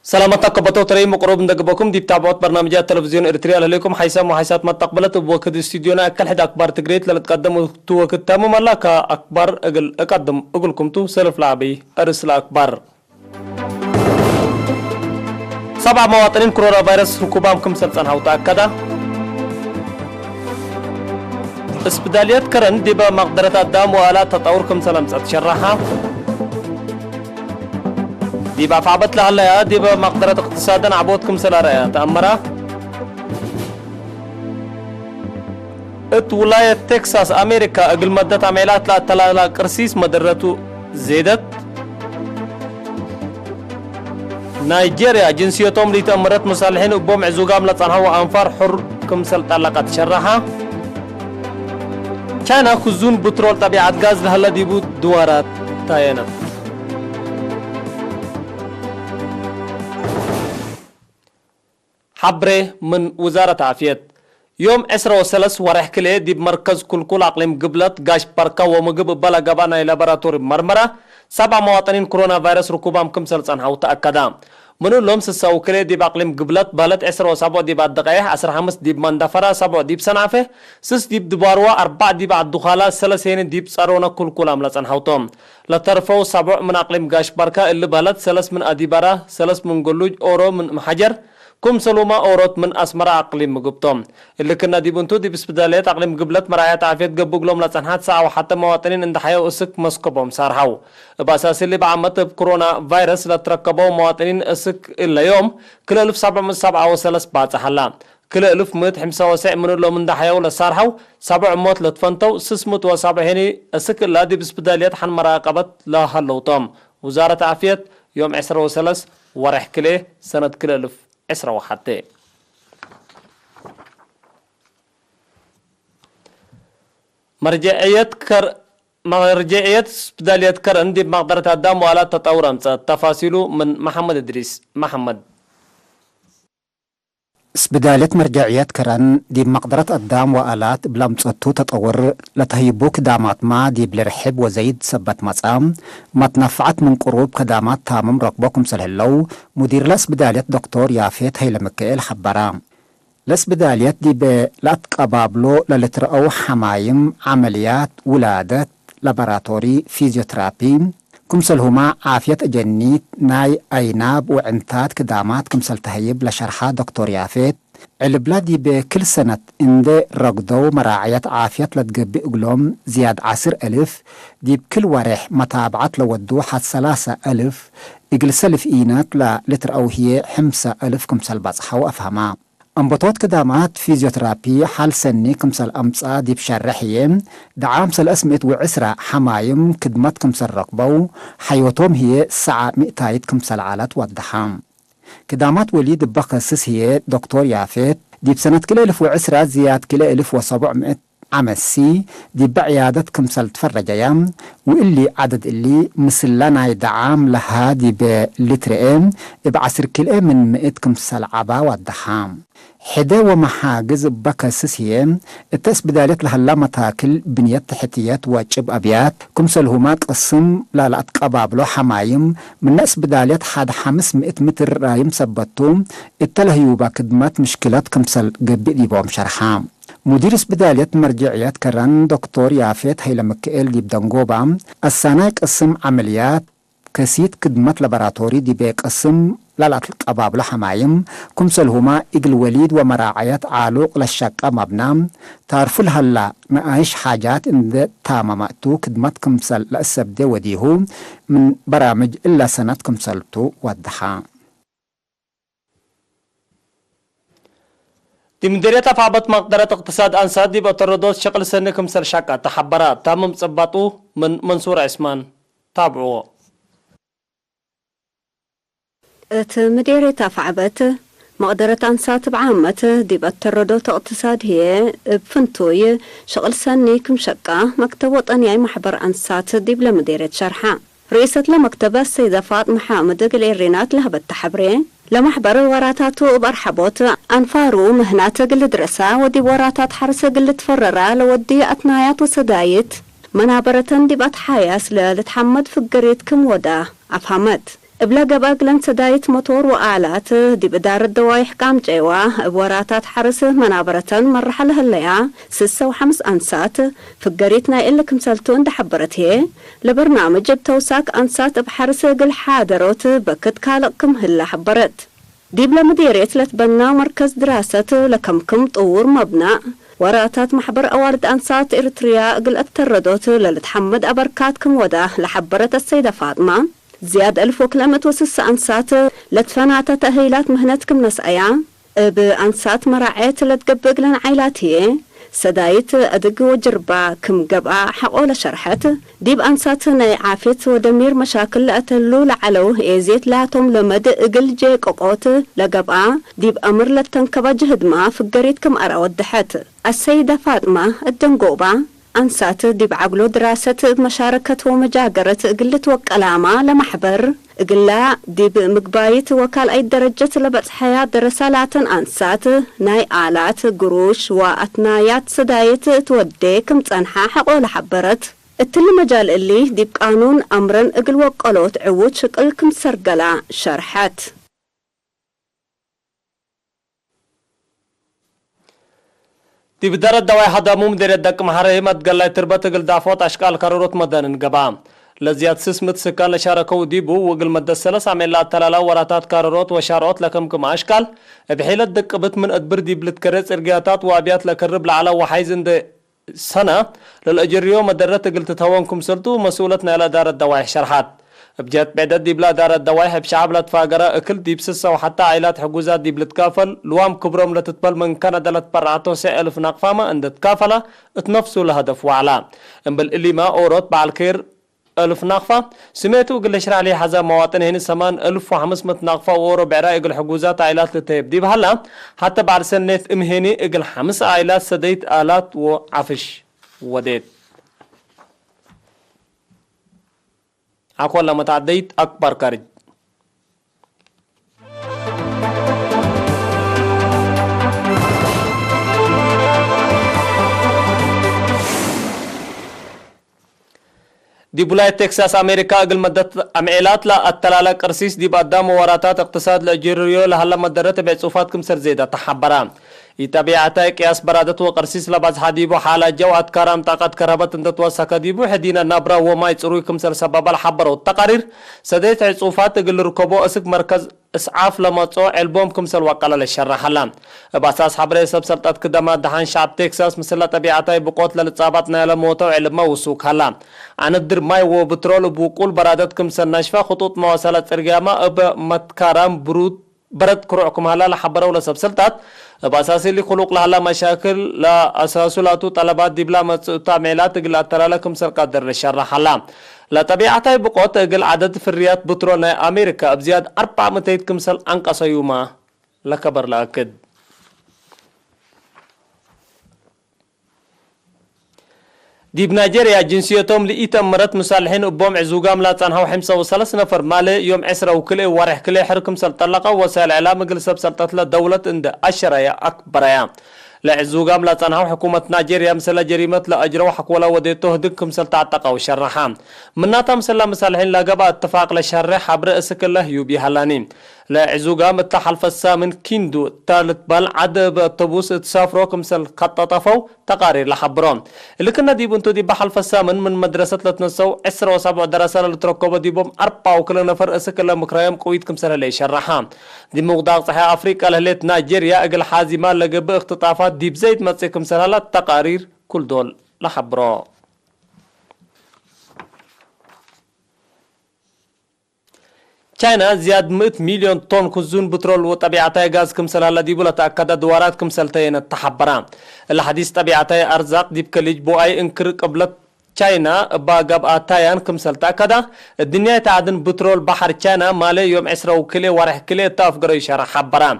سلامتك كبتو تري مقرب ندقبكم دي بتابعات برنامجات تلفزيون اريتريا لكم حيسام وحيسات ما تقبلت بوقت استديونا اكل حد اكبر تجريت لتقدم تو كتامو ملاك اكبر اقدم اقولكم تو سلف لعبي ارسل اكبر 7 مواطنين كورونا فيروس ركوبامكم سلطان هاو تاكدا اسبداليات كرن ديبا مقدرة الدام وآلات تطوركم سلام تشرحها ديبا فعبت لها يا ديبا مقدرة اقتصادا عبودكم سلاريا تأمرا ات ولاية تكساس امريكا اقل مدة عميلات لا تلالا قرسيس مدرتو زيدت نيجيريا جنسيتهم اللي تأمرت مصالحين وبوم عزوقام لطنها وانفار حر كم سلطلقات شرحها كان خزون بترول طبيعة غاز لهلا ديبو دوارات تاينت حبره من وزارة عافية يوم 13 ورح كله دي بمركز كل اقليم قبلت قاش بركا ومقب بلا قبانا لابراتوري مرمرة 7 مواطنين كورونا فيروس ركوبام كم سلطان هاو تأكدا منو لهم سساو كله دي باقليم قبلت بالت 17 دي بعد دقائق 15 دي بمندفرة 7 دي بسنعفه 6 دي بدباروا 4 دي بعد دخالة 3 دي بصارونا كل املتان هاوتهم لترفو 7 من اقليم قاش بركا اللي بالت 3 من اديبارة 3 من قلوج اورو من محجر كم سلوما أوروت من أسمرة أقليم مقبطهم اللي كنا دي بنتو دي بسبداليات أقليم قبلت مرايات عافية قبوق لهم لتنحات ساعة وحتى مواطنين عند حياة أسك مسكبهم سارحو بأساس اللي بعمت بكورونا فيروس لتركبوا مواطنين أسك إلا يوم كل 1707 وسلس بعد حلا كل 1175 من لهم عند حياة لسارحو 7 موت لتفنتو 607 هني أسك إلا دي بسبداليات حن مراقبة لا هلوتهم وزارة عافية يوم 10 وسلس ورح كله سنة كل 10 وحتى مرجعية بدالية كرن دي بمقدرة الدم ولا تطور تفاصيله من محمد إدريس محمد سبدالة مرجعيات كرن دي بمقدرة الدام وآلات بلامصتو تطور لتهيبوك دامات ما دي بلرحب وزيد سبت مصام ما تنفعت من قروب كدامات تامم رقبكم سلهلو مدير لسبدالة دكتور يافيت هيلا مكيل حبرام لسبداليات دي بلات قبابلو للترأو حمايم عمليات ولادة لابراتوري فيزيوترابي كمسلهما عافية جنيت ناي أيناب وعنتات كدامات كمسل تهيب لشرحة دكتور يافيت البلادي بكل سنة اند رقدو مراعية عافية لتقبي اقلوم زياد 10,000 دي بكل ورح متابعات لودو حد 3,000 اقل سلف اينات لتر او هي 5,000 كمسل بصحة وافهما انبطوت كدامات فيزيوترابي حال سني كمسل امصا دي بشرحية دعام سل اسمت وعسرة حمايم كدمت كمسل رقبو حيوتهم هي ساعة 200 كمسل عالات والدحام كدامات وليد بقصص هي دكتور يافيت دي بسنة كل 1010 زياد كل 1700 عمسي دي بعيادة كمسل تفرجيام واللي عدد اللي مسلنا يدعام لها دي بلترين بعسر كل من 100 كمسل عبا والدحام حدا ومحاجز بقصص هي التسبدالات لها لا متاكل بنيات تحتيات واجب ابيات كمسل هما قسم لا لا قبابلو حمايم من ناس بدالات حد 500 متر رايم سبتوم التلهيوبا كدمات مشكلات كمسل قبي دي بوم شرحام مدير بدالات مرجعيات كران دكتور يافيت هيلا مكيل دي بدنقوبا السنة قسم عمليات كسيت كدمات لابراتوري دي بقسم لا قبابلو حمايم كمسل هما اقل وليد ومراعيات عالوق للشقة مبنام تعرفوا لهلا نعيش حاجات ان تاماماتو كدمات كمسل لأسبدي وديهو من برامج إلا سنة كمسلتو والدحام دي مديرية فعبت مقدرة اقتصاد أنساد دي بطردوت شغل سنة كمسل شاكا تحبرات تامم صباطو من منصور عثمان تابعوه مديرية فعبت مقدرة أنسات بعامة دي بطردوت اقتصاد هي بفنتوي شغل سنة كمشقة مكتب وطني محبر أنسات دي بلا مديرية شرحة رئيسة لمكتبة السيدة فاطمة حامد قليرينات لها بالتحبرين لمحبر وراتاتو برحبوت أنفارو مهنات قل درسة ودي وراتات حرسة قل تفررة لودي أتنايات وسدايت منابرة دي بات حياس لتحمد في قريت كم ودا أفهمت ابلا قباقلن سدايت موتور وآلات دي بدار الدوايح قام جيوا بوراتات حرس منابرة مرحل هالليا 6 و5 أنسات فقريتنا إلا كمسلتون دحبرته لبرنامج بتوساك أنسات بحرس قل حادروت بكت كالقكم هلا حبرت دي بلا مديرية لتبنى مركز دراسة لكمكم طور مبنى وراتات محبر أوارد أنسات إريتريا قل التردوت للتحمد أبركاتكم وده لحبرت السيدة فاطمة زياد 1006 أنسات لتفنات تأهيلات مهنتكم نسأيا بأنسات مراعيت لتقبق لن عيلاتي سدايت أدق وجربا كم قبع حقو لشرحت ديب أنسات عافيت ودمير مشاكل لأتلو لعلو إيزيت لاتم لمد إقل جيك أقوت لقبع ديب أمر لتنكبا جهدما فقريتكم أراودحت السيدة فاطمة الدنقوبة أنسات دي بعقلو دراسة مشاركة ومجاقرة قلت وكلامة لمحبر قلا دي بمقبايت وكال أي درجة لبس حياة درسالات أنسات ناي آلات قروش وأتنايات سدايت تودي كم تنحى حقو لحبرت التل مجال اللي دي بقانون أمرن اقل وقالوت عود شكل كم سرقلا شرحت دي بدار الدواء هذا ممدر الدك محره متقلع تربط قل دافوت أشكال كرورت مدن قبام لزياد سسمت سكان لشاركوا ديبو وقل مدى السلس عملات تلالا وراتات كرورت وشارات لكم كم أشكال بحيلة دك بت من أدبر دي بلتكرس إرقياتات وابيات لكرب لعلا وحيزن دي سنة للأجريو مدرت قل تتهوانكم سلطو مسؤولتنا على دار الدواء شرحات بجات بعدد دي بلا دار الدوايح بشعب لتفاقرة اكل دي بسسة وحتى عائلات حقوزات دي بلتكافل لوام كبرهم لتتبل من كندا لتبرعاتو سألف نقفامة اند تكافلة اتنفسوا لهدف وعلا انبل اللي ما اورot بعالكير 1000 نقفة سميتو قل شرع لي حزا مواطن هنا سمان 1500 نقفة وورو بعراء اقل حقوزات عائلات لتهيب دي بهلا حتى بعد سنة امهني اقل 5 عائلات سديت آلات وعفش وديت أقول لما تعديت أكبر كارج دي ولاية تكساس أمريكا قل مدة عميلات لا التلالة قرسيس دي بقدام وراتات اقتصاد لجيريو لهلا مدرت بعصوفات كمسر زيادة تحبران يتابعتا قياس برادت وقرسيس لباز حديبو حالة جوات كرام طاقت كربت اندت وسكا ديبو حدينا نابرا وما يتصروي كمسر سبب الحبر والتقارير سديت عصوفات قل ركبو اسك مركز اسعاف لما تصو البوم كمسر وقال للشرح حلام باساس حبري سبسلطات كدما دهان شعب تكساس مثل طبيعتا بقوت للصابات نايل موتو علم وسوق حلام عن الدر ماي وبترول بوقول برادت كمسر ناشفة خطوط مواصلات ارقامة اب متكارام برود برد كروعكم هلا لحبروا لسبسلطات باساس اللي خلق لها مشاكل لا اساسه لا طلبات دبلومات تعميلات قل ترالكم سر قدر الشرح حلام لا طبيعتها بقوت قل عدد فريات بترول امريكا بزياد 400 كمسل انقص يوما لكبر لاكد دي بنيجيريا جنسيتهم لإيتم مرت مصالحين أبوم عزوقام لا تنهو حمسة وثلاث نفر مالي يوم عسرة وكله ورح كله حركم سلطلقة وسائل إعلام مجلس سلطة لدولة عند أشرة يا أكبر يا لعزوقام لا تنهو حكومة نيجيريا مثل جريمة لأجروا حكولا وديتوه دكم سلطة وشرحام مناتا مثل مصالحين لقبا اتفاق لشرح حبر اسك الله يوبي هلانين لعزوقام التحالف السامن كيندو تالت بال عدب الطبوس تسافروا كمسل خطة طفو تقارير لحبرون اللي كنا ديبونتو دي بحالف السامن من مدرسة لتنسو 17 دراسة لتركوبة ديبوم 4 وكل نفر اسك الله مكرايم قويت كمسل اللي شرحام دي مقدار صحيح أفريقيا لهليت نيجيريا اقل حازمة لقب اختطافات ديب زيت متسي كمسل هلا تقارير كل دول لحبرون تشاينا زياد 100 مليون طن كزون بترول وطبيعتها غاز كمسل هلا دي بولا تأكد دوارات كمسل تين التحبران الحديث طبيعتها أرزاق ديب كليج بو أي انكر قبل تشاينا باقب آتايان كمسل تأكد الدنيا تعدن بترول بحر تشاينا مالي يوم 10 وكلي ورح كلي تافقر يشارع حبران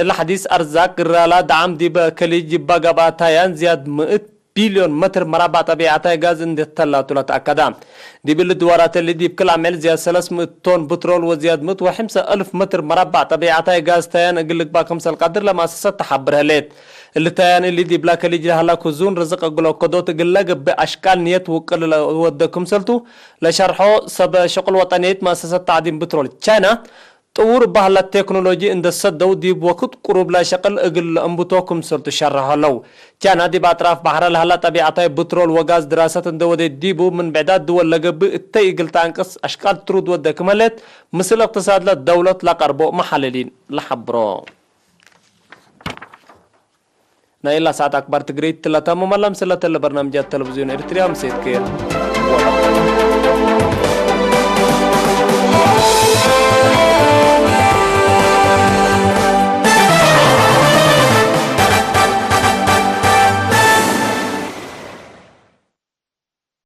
الحديث أرزاق الرالا دعم ديب كليج باقب آتايان زياد 100 بليون متر مربع طبيعتها غاز اندتلاتو لتأكدا دي بالدوارات اللي دي بكل عمل زياد 300 طن بترول وزياد 150,000 متر مربع طبيعتها غاز تيان اقلك باكم القدر لما اساسات تحبرها ليت اللي تيان اللي دي بلاك اللي جي هلاكو زون رزق اقلو قدوت اقلق باشكال نيت وقل ودكم سلتو لشرحو سب شغل وطنيت مؤسسات تعدين بترول تشاينا طور بهلا التكنولوجي عند الصدو دي بوقت قرب لا شقل اقل انبتوكم سرت شرها لو كان هذه باطراف بحر لهلا طبيعتها بترول وغاز دراسات اندود ديبو من بعدات دول لقب التي قلت انقص اشكال ترود ودك ملت مثل اقتصاد للدولة لقربو محللين لحبرو نايلا ساعات اكبر تقريد تلاتام ملم سلة البرنامجات التلفزيون ارتريا مسيت كير